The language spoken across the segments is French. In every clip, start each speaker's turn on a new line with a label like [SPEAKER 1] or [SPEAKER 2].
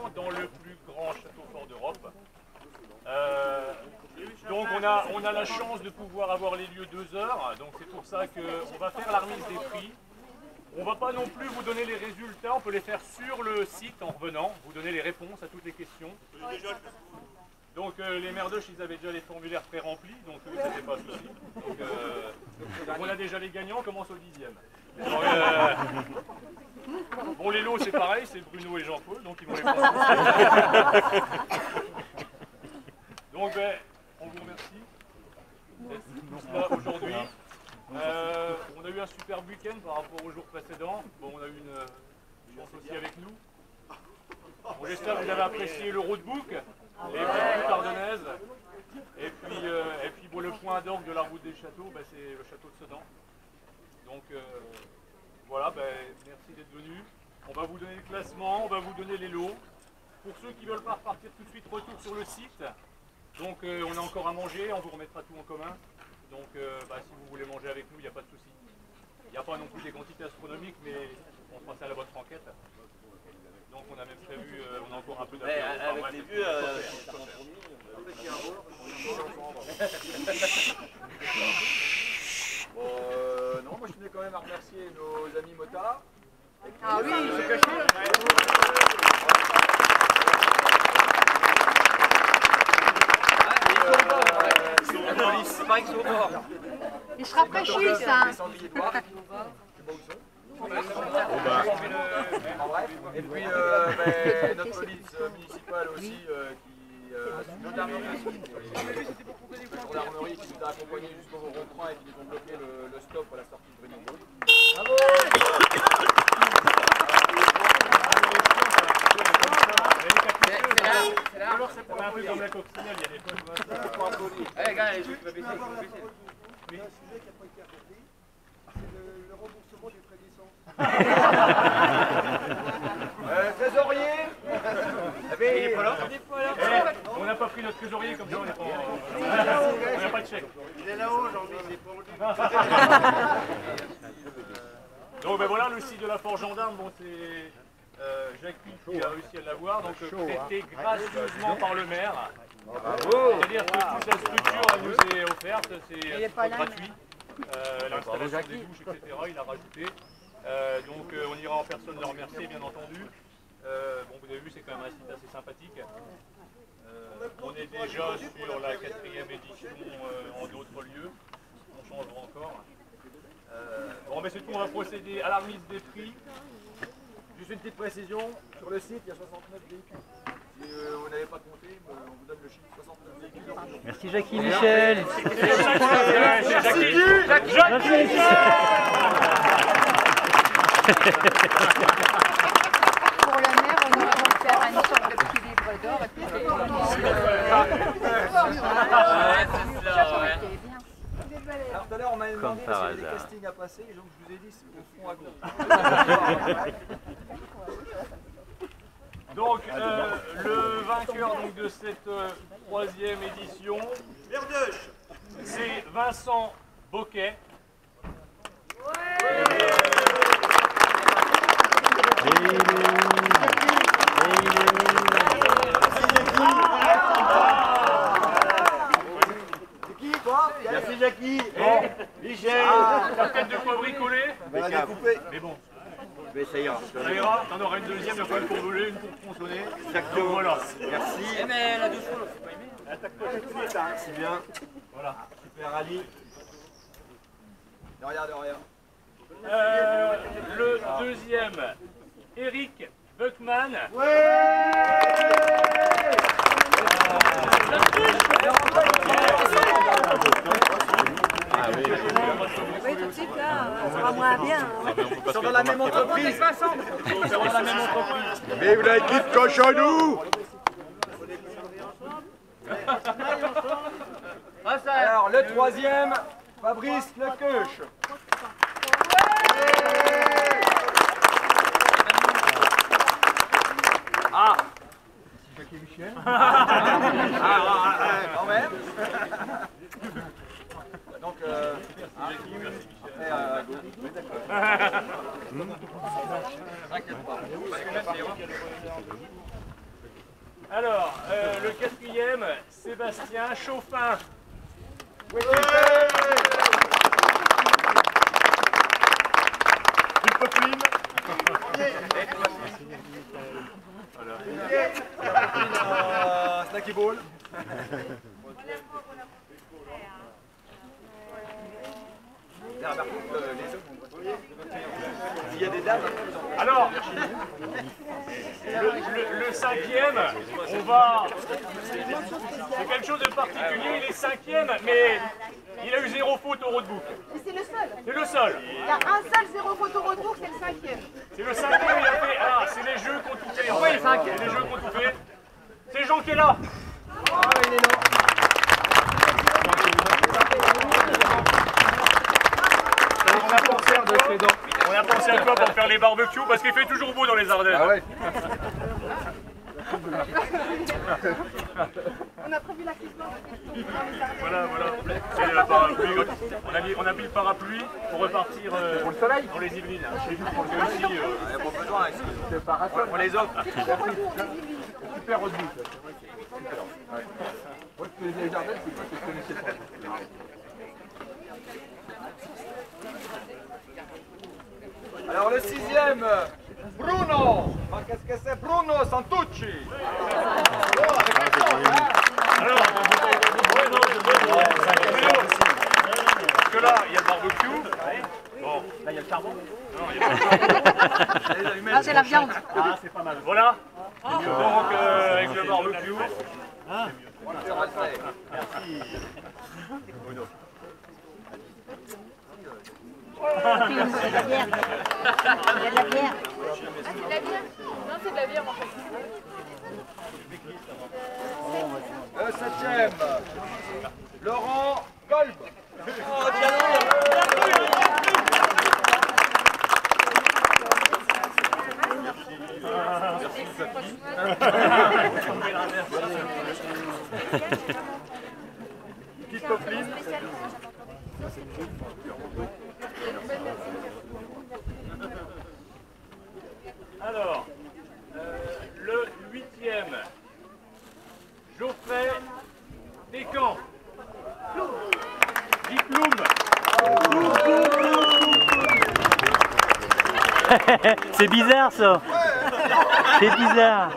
[SPEAKER 1] ans dans le plus grand château fort d'Europe. Donc on a la chance de pouvoir avoir les lieux 2 heures, donc c'est pour ça qu'on va faire la remise des prix. On ne va pas non plus vous donner les résultats, on peut les faire sur le site en revenant, vous donner les réponses à toutes les questions. Donc les merdoches, ils avaient déjà les formulaires pré-remplis, donc eux, c'était pas de souci. Donc on a déjà les gagnants, on commence au 10e. Bon, les lots, c'est pareil, c'est Bruno et Jean-Paul, donc ils vont les prendre. Donc on vous remercie d'être tous là aujourd'hui. On a eu un super week-end par rapport au jour précédent. Bon, on a eu une chance aussi avec nous. Bon, j'espère que vous avez apprécié le roadbook, les petites ardennaises. Et puis bon, le point d'orgue de la route des châteaux, c'est le château de Sedan. Donc voilà, merci d'être venus. On va vous donner le classement, on va vous donner les lots. Pour ceux qui ne veulent pas repartir tout de suite, retour sur le site. Donc on a encore à manger, on vous remettra tout en commun. Donc si vous voulez manger avec nous, il n'y a pas de souci. Il n'y a pas non plus des quantités astronomiques, mais on se passe à la bonne franquette. Donc on a même prévu, on a encore un peu d'affaires.
[SPEAKER 2] Avec les vues,
[SPEAKER 3] non, moi je tenais quand même à remercier nos amis motards.
[SPEAKER 4] Ah oui, c'est caché. Ils se rafraîchissent, hein.
[SPEAKER 3] Et puis notre police municipale aussi, gendarmerie qui nous a accompagnés jusqu'au rond-point et qui nous ont bloqué le stop à la sortie de Brignon. Bravo!
[SPEAKER 1] C'est un peu comme la coccinelle, il y a des fois.
[SPEAKER 2] Allez, gars, je vais baisser.
[SPEAKER 5] Il y a un sujet qui n'a pas été abordé, c'est le remboursement des frais d'essence.
[SPEAKER 3] Trésorier!
[SPEAKER 1] On n'a pas pris notre trésorier comme ça, on n'a pas de chèque.
[SPEAKER 5] Il est là-haut, aujourd'hui, il est pour lui.
[SPEAKER 1] Donc voilà, le site de la Forge Gendarme, bon, c'est Jacques qui a réussi à l'avoir, donc traité gracieusement par le maire. C'est-à-dire que toute la structure elle nous est offerte, c'est gratuit. L'installation des douches, etc., il a rajouté. Donc on ira en personne le remercier, bien entendu. Bon, vous avez vu, c'est quand même un site assez sympathique. On est déjà sur la 4e édition en d'autres lieux. On changera encore. Bon, mais c'est tout, on va procéder à la remise des prix.
[SPEAKER 3] Juste une petite précision, sur le site il y a 69 véhicules. Si vous n'avez pas compté, on vous donne le chiffre 69 véhicules.
[SPEAKER 6] Merci Jackie Michel.
[SPEAKER 1] Jackie
[SPEAKER 4] Pour la mer, on va faire une sorte de petit livre d'or et puis
[SPEAKER 3] Alors tout à l'heure on m'a demandé s'il y avait des castings à passer, donc je vous ai dit c'est au fond à gauche.
[SPEAKER 1] Donc le vainqueur donc, de cette 3e édition, c'est Vincent Boquet.
[SPEAKER 3] Merci Jackie.
[SPEAKER 1] Michel, t'as peut-être de quoi bricoler. Mais bon.
[SPEAKER 3] Mais ça ira.
[SPEAKER 1] Ça ira, t'en auras une deuxième, il y a pas une pour voler, une pour tronçonner. Exactement. Voilà.
[SPEAKER 3] Merci.
[SPEAKER 2] Mais la douche, c'est pas aimé.
[SPEAKER 3] Merci bien.
[SPEAKER 1] Voilà.
[SPEAKER 3] Super Ali. De rien, de rien.
[SPEAKER 1] Le deuxième, Eric Buckman.
[SPEAKER 4] oui, tout de suite là, ça va moins bien.
[SPEAKER 3] Ils sont dans la même entreprise.
[SPEAKER 1] Ils sont dans la même entreprise.
[SPEAKER 3] Vive l'équipe Cochonou. Alors le troisième, Fabrice Lequeuche. Ah,
[SPEAKER 5] Jackie Michel.
[SPEAKER 3] quand même. Donc,
[SPEAKER 1] Alors, le quatrième, Sébastien Chauffin. Une popeline.
[SPEAKER 3] Snacky ball. Il y a des dames.
[SPEAKER 1] Alors, le cinquième, on va... C'est quelque chose de particulier, il est cinquième, mais il a eu 0 faute au roadbook.
[SPEAKER 4] Mais c'est le seul.
[SPEAKER 1] C'est le seul.
[SPEAKER 4] Il y a un seul 0 faute au retour, c'est le cinquième.
[SPEAKER 1] C'est le cinquième, il a fait... Ah, c'est les jeux qu'on tout fait. Pourquoi il est cinquième? C'est les jeux qu'on tout fait. C'est Jean qui est là.
[SPEAKER 3] Ah, il est là.
[SPEAKER 1] On a pensé à quoi pour faire les barbecues? Parce qu'il fait toujours beau dans les Ardennes.
[SPEAKER 3] Ah ouais.
[SPEAKER 4] On a prévu l'assistance dans les Ardennes.
[SPEAKER 1] Voilà. C'est le parapluie. On a mis le parapluie pour repartir
[SPEAKER 3] Pour le soleil.
[SPEAKER 1] dans les Yvelines. Chez vous, pour le aussi.
[SPEAKER 3] Il n'y a pas besoin ici. C'est parasol. On les offre. Super rugby. Super. Ouais. Moi, je faisais les Ardennes, c'est pas que je connaissais pas. Alors le sixième, Bruno. Qu'est-ce que c'est? Bruno Santucci.
[SPEAKER 1] Alors, parce que là, il y a le barbecue. Bon, là, il y a le charbon. Non, il y a pas le charbon.
[SPEAKER 4] Là, c'est la viande.
[SPEAKER 1] Ah, c'est pas mal. Voilà. Donc, avec le barbecue.
[SPEAKER 4] Il y a de la bière. Il y a de la bière.
[SPEAKER 7] Ah, c'est de la bière? Non, c'est de la bière en fait.
[SPEAKER 3] Le septième, Laurent Kolb.
[SPEAKER 1] Petite popeline. Alors, le huitième, Geoffrey Descamps. Diplôme.
[SPEAKER 6] C'est bizarre ça. C'est bizarre.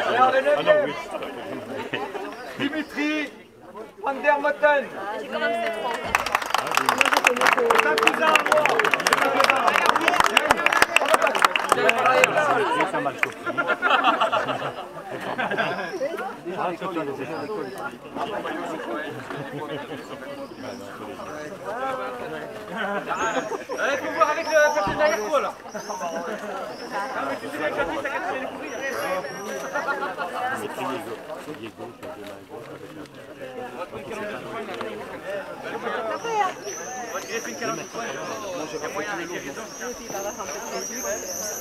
[SPEAKER 3] Alors le neuvième, Dimitri Van der Motten.
[SPEAKER 7] J'ai quand même 7 francs.
[SPEAKER 3] C'est un cousin à moi.
[SPEAKER 6] Ça mal chauffé.
[SPEAKER 3] Il faut voir avec le papier derrière toi là.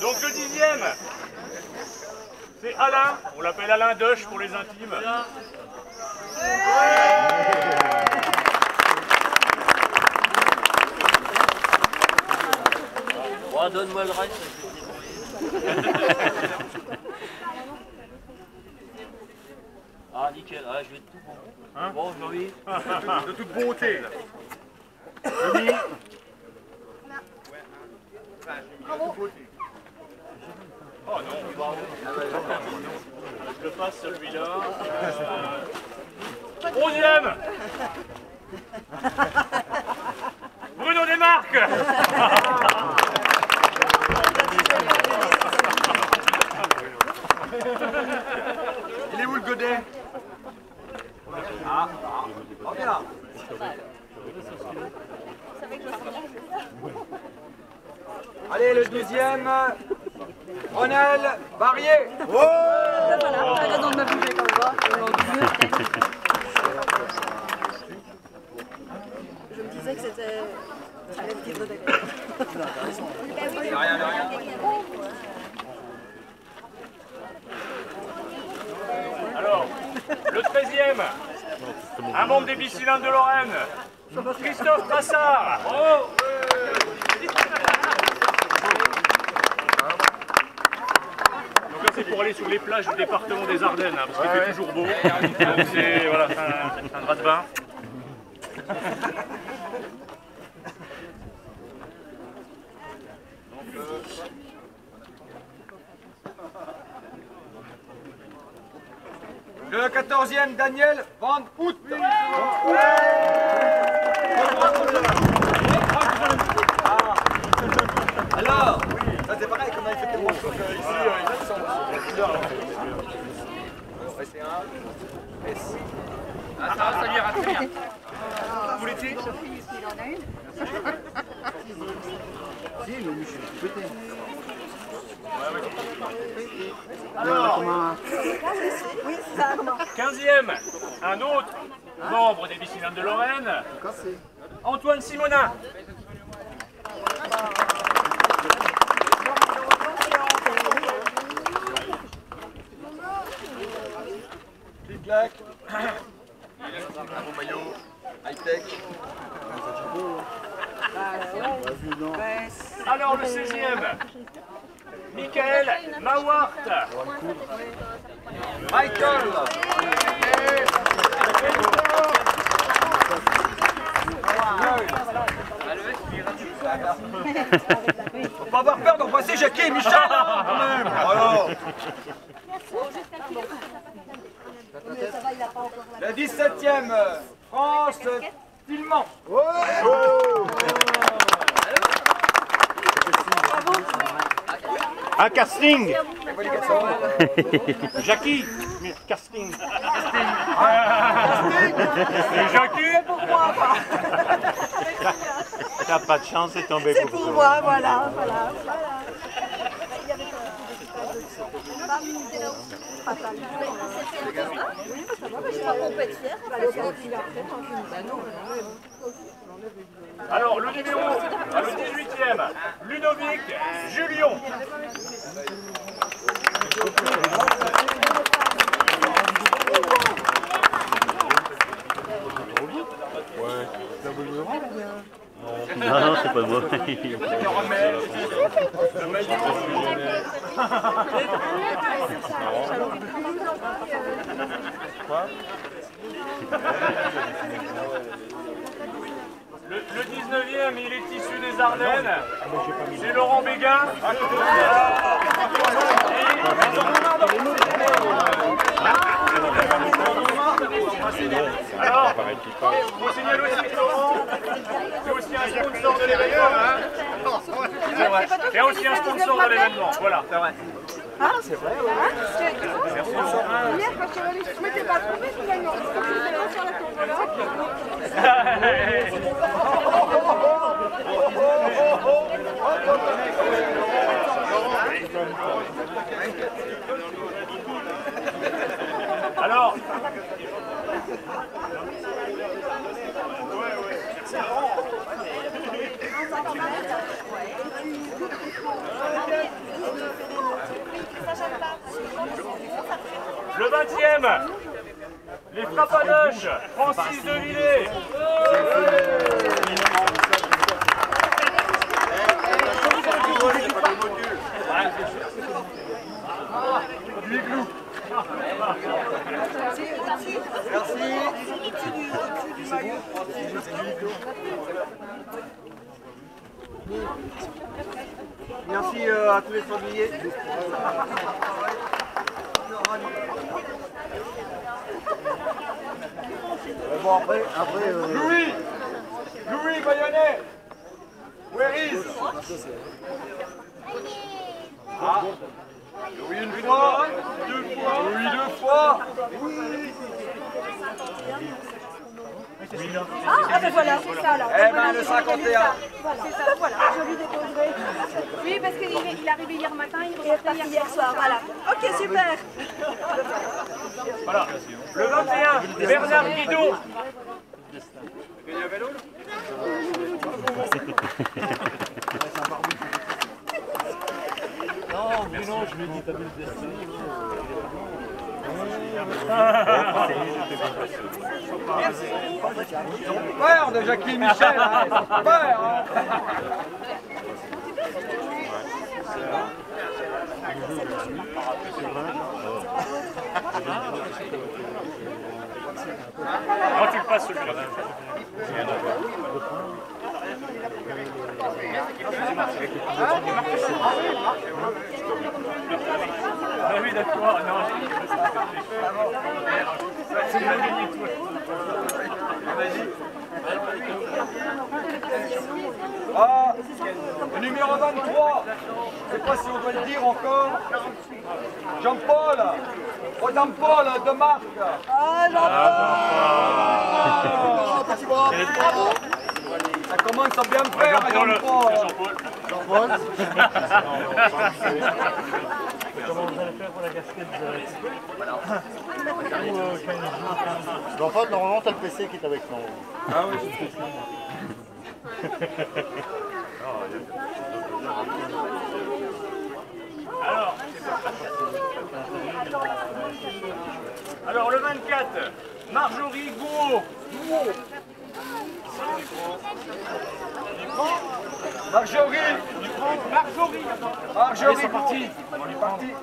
[SPEAKER 1] Donc le dixième, c'est Alain. On l'appelle Alain Doche pour les intimes.
[SPEAKER 2] Oh, donne-moi le reste. Ah, nickel. Ah, je vais être tout bon.
[SPEAKER 1] Hein?
[SPEAKER 2] Bon, Jean-Louis.
[SPEAKER 1] De toute beauté. Denis. Oh non, je le passe celui-là. 11e. Bruno Desmarques.
[SPEAKER 3] Il est où le godet? Ah, on est là. Allez, le 12e, Ronel Barrier.
[SPEAKER 4] Voilà, t'as raison de me bouger comme ça. Je me disais que c'était... Ça allait me dire de d'accord.
[SPEAKER 3] Rien.
[SPEAKER 1] Alors, le 13e, Un membre des Bicylindres de Lorraine, Christophe Trassard. Bravo. Donc là, c'est pour aller sur les plages du département des Ardennes, hein, parce qu'il fait toujours beau. Donc c'est voilà, un drap de bain.
[SPEAKER 3] Le 14e, Daniel Van Hout. Alors, ça c'est pareil, comme on avait fait tellement de choses ici, ils sont c'est un. Ah, ça lui ira très bien. Vous l'étiez
[SPEAKER 4] Sophie, il en a une.
[SPEAKER 5] Si, mais lui, je suis pété.
[SPEAKER 1] Alors, 15e, un autre membre des Bicylindres de Lorraine, Antoine Simonin.
[SPEAKER 3] Big Black. Un bon maillot, high-tech.
[SPEAKER 1] Alors le 16e, Michael Mawart.
[SPEAKER 3] Michael. Faut pas avoir peur d'embrasser Jackie et Michel, hein, quand même. Alors. Le 17e, France Tillman.
[SPEAKER 6] Ah, casting. Jackie. Casting.
[SPEAKER 1] Et Jackie.
[SPEAKER 6] T'as pas de chance, c'est tombé
[SPEAKER 8] C'est pour moi, voilà.
[SPEAKER 1] Alors le numéro, le 18e, Ludovic Julion.
[SPEAKER 6] Non, non, c'est pas moi.
[SPEAKER 1] Le 19e, il est issu des Ardennes. C'est Laurent Béguin. Alors, on signale aussi que Laurent, c'est aussi un sponsor de l'événement. C'est aussi un sponsor de l'événement, voilà. C'est vrai.
[SPEAKER 8] Ah, c'est vrai, ouais.
[SPEAKER 1] Merci.
[SPEAKER 8] Hier, quand je m'étais pas trompée, finalement. Sur la tombola.
[SPEAKER 1] Alors, le 20e, les Frappadoches, Francis de Villers.
[SPEAKER 3] Merci à tous les sangliers. Bon, après Louis Bayonnais. Where is? Ah. Louis une fois, deux fois, Louis deux fois.
[SPEAKER 8] Ah, ben voilà, c'est ça, là.
[SPEAKER 3] Eh ben, le 51.
[SPEAKER 8] Voilà, c'est ça, voilà. Je lui déposerai.
[SPEAKER 7] Oui, parce qu'il est arrivé hier matin, il
[SPEAKER 8] Et reparti hier soir, voilà. Ok, super.
[SPEAKER 1] Voilà. Le 21, Bernard Guidot.
[SPEAKER 3] Ils ont peur de Jacqueline Michel, hein. Ils ont peur. Hein.
[SPEAKER 1] Moi, tu le passes celui-là. Ah oui, d'accord. Non, c'est bien gagné, toi.
[SPEAKER 3] Ah, le numéro 23, je ne sais pas si on doit le dire encore. Jean-Paul, oh Jean-Paul de Marc.
[SPEAKER 8] Ah, Jean-Paul.
[SPEAKER 3] Ça commence à bien me faire,
[SPEAKER 1] Jean-Paul.
[SPEAKER 3] Jean-Paul.
[SPEAKER 5] Jean-Paul.
[SPEAKER 6] Comment vous allez faire pour la casquette
[SPEAKER 5] Jean-Paul, normalement, t'as le PC qui est avec nous.
[SPEAKER 3] Ah oui, c'est ce que
[SPEAKER 1] Alors, le 24, Marjorie Gouault.
[SPEAKER 3] Marjorie. Marjorie, c'est parti. On est parti.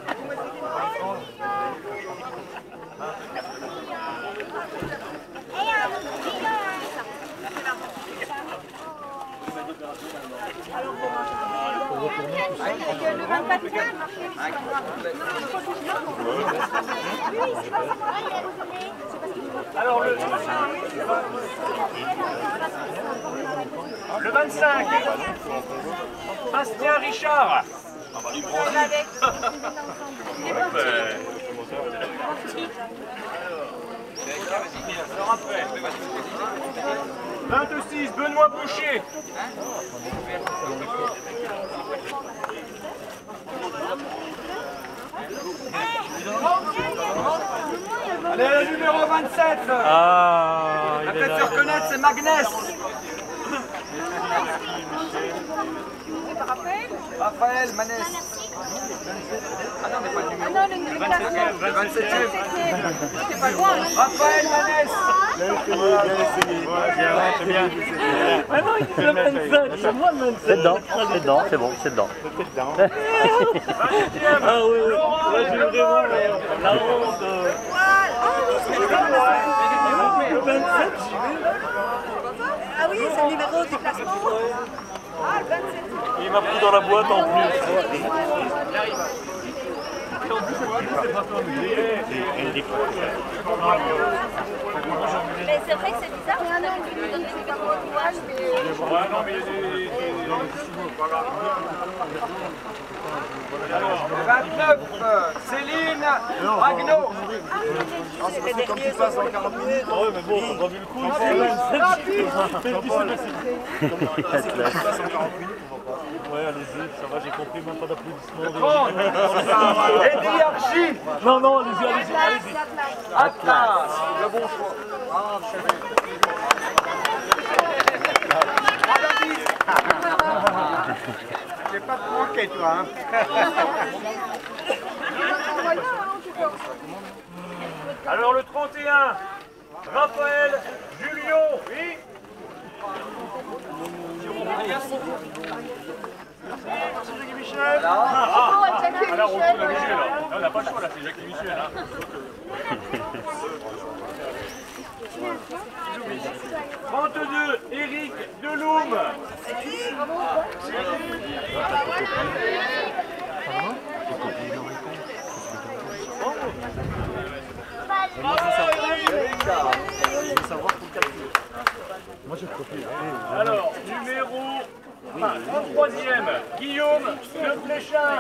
[SPEAKER 8] Le 24
[SPEAKER 1] Alors, le 25, Bastien Richard. Alors après, 26, Benoît Boucher.
[SPEAKER 3] Allez, le numéro 27.
[SPEAKER 6] Ah,
[SPEAKER 3] La fête se reconnaître, c'est Magnès. Raphaël, Manès. Ah non, mais pas le numéro.
[SPEAKER 8] non, le numéro
[SPEAKER 3] 27e. 27e.
[SPEAKER 8] C'est pas loin.
[SPEAKER 3] Raphaël, Manès.
[SPEAKER 6] c'est bien. Ah non, il dit le 27, c'est moi le 27. C'est dedans, c'est bon, c'est dedans. Ah oui, là j'ai vraiment la honte. Le 27, j'y vais.
[SPEAKER 8] Ah oui, c'est le numéro du classement. Ah, le 27.
[SPEAKER 6] Il m'a pris dans la boîte en plus.
[SPEAKER 8] Mais c'est vrai que c'est bizarre, on a des numéros de voile, mais...
[SPEAKER 1] Ouais, non, mais il y a des...
[SPEAKER 3] 29, Céline Agneau.
[SPEAKER 8] C'est dernier, ça passe en 40 minutes.
[SPEAKER 6] Ah ouais, mais bon, t'as pas vu le coup. Ouais, allez-y, ça va, j'ai compris, même pas d'applaudissements.
[SPEAKER 3] Eddie Archie.
[SPEAKER 6] Non, non, allez-y, allez-y, allez-y.
[SPEAKER 3] Atlas, le bon choix. J'ai pas de manqué, toi. Hein.
[SPEAKER 1] Alors le 31, Raphaël Julien. Oui. Jacques Michel. Alors on trouve obligé là. On n'a pas le choix là, c'est Jacques Michel. Hein. 32, Éric Deloum. Alors, numéro 33e, Guillaume de Fléchin.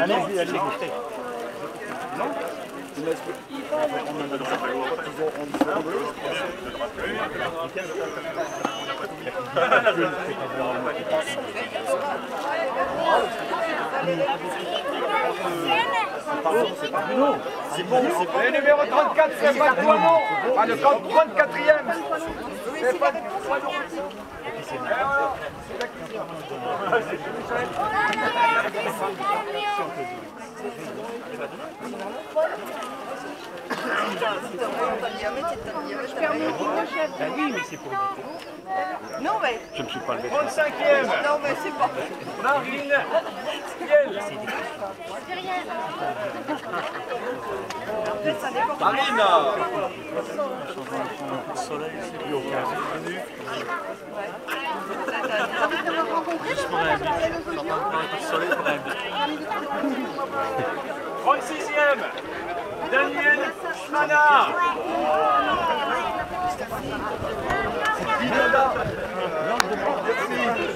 [SPEAKER 6] Allez-y, allez-y.
[SPEAKER 3] Non.
[SPEAKER 6] C'est bon, c'est bon.
[SPEAKER 3] Le numéro 34, c'est pas Poinon. Ah, le 34e. C'est pas
[SPEAKER 6] Oui, mais c'est pour
[SPEAKER 8] Non, mais.
[SPEAKER 6] je ne suis pas le mec.
[SPEAKER 1] 35e,
[SPEAKER 8] Non, mais c'est pas.
[SPEAKER 1] Marine Kiel.
[SPEAKER 8] Ça dépend.
[SPEAKER 3] Marine.
[SPEAKER 6] Soleil, c'est plus aucun.
[SPEAKER 8] Rencontrer
[SPEAKER 6] Pas de soleil pour un but.
[SPEAKER 1] 36e, Daniel Schmanard.
[SPEAKER 8] Je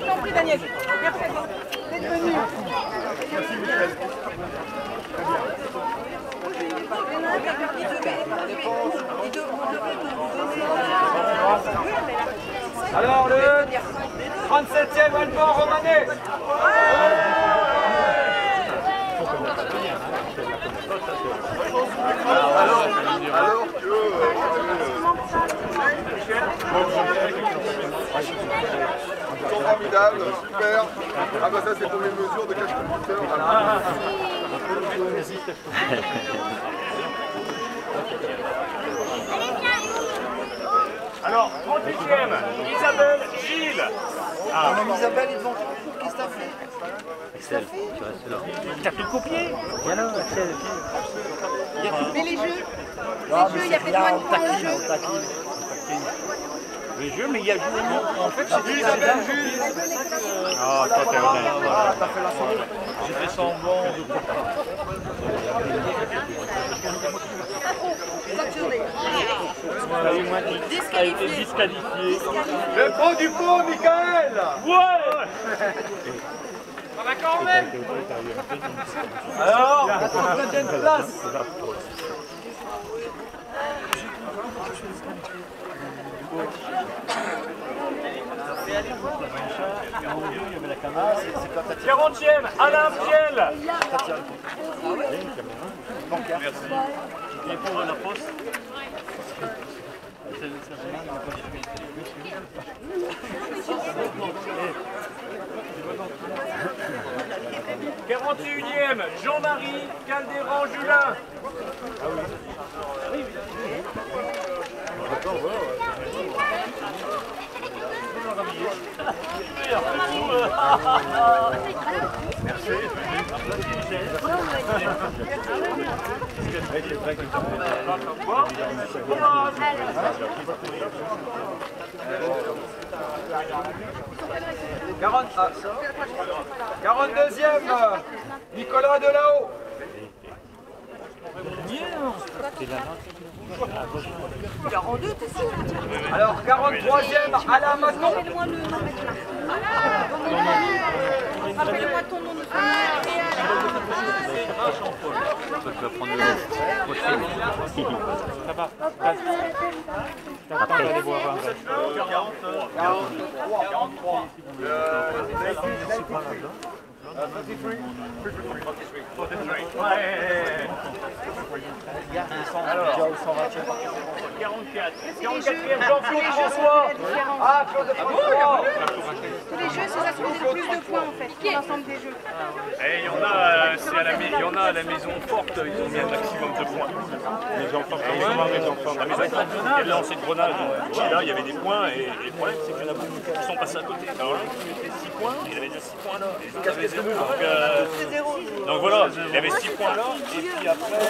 [SPEAKER 8] t'en prie, Daniel. Merci d'être venu.
[SPEAKER 3] Alors le 37e Alban Romanet. Alors que ils sont formidables, super. Ah bah ça c'est pour les mesures de quelques computeurs.
[SPEAKER 1] Alors, 38e, Isabelle Gilles.
[SPEAKER 5] Isabelle est devant. Qu'est-ce que t'as fait?
[SPEAKER 6] Axel, tu restes là. T'as tout copié? Viens là, Axel.
[SPEAKER 7] Mais les jeux, il y a peut-être moins de points au jeu.
[SPEAKER 6] Les jeux, mais il y a joué.
[SPEAKER 3] En fait c'est Isabelle Jules.
[SPEAKER 6] Ah, toi t'es honnête.
[SPEAKER 3] Voilà, t'as fait la soirée.
[SPEAKER 6] J'ai fait semblant de a été disqualifié.
[SPEAKER 3] Le pro du pot, Michael.
[SPEAKER 1] Ouais. Ça va quand même.
[SPEAKER 3] Alors, la 30e place.
[SPEAKER 6] Il y avait la caméra.
[SPEAKER 1] 40e, Alain Fiel.
[SPEAKER 6] Merci. Tu viens pour la poste?
[SPEAKER 1] Et 41e, Jean-Marie Calderan-Julin.
[SPEAKER 3] Merci. 42e, Nicolas Delao. Alors 43e, Alain Maton.
[SPEAKER 7] Rappelez-moi ton nom de famille.
[SPEAKER 6] Tu vas prendre le prochain. Ça va. Après, aller voir.
[SPEAKER 3] 43.
[SPEAKER 1] Alors, 44e, Jean-Claude François.
[SPEAKER 3] Ah, Claude François.
[SPEAKER 7] Tous les jeux, c'est ça qui fait le plus de points en fait, pour l'ensemble des jeux.
[SPEAKER 1] Et il y en a, il y en a à la maison forte, ils ont mis un maximum de points.
[SPEAKER 6] Les enfants, comment les enfants?
[SPEAKER 1] La maison forte, il y a le lancer de grenade. Et là, il y avait des points, et le problème, c'est qu'il y en a beaucoup qui sont passés à côté. Alors là, il mettait 6 points, il avait déjà 6 points là, et les autres avaient 0. Donc voilà, il avait 6 points là, et puis après.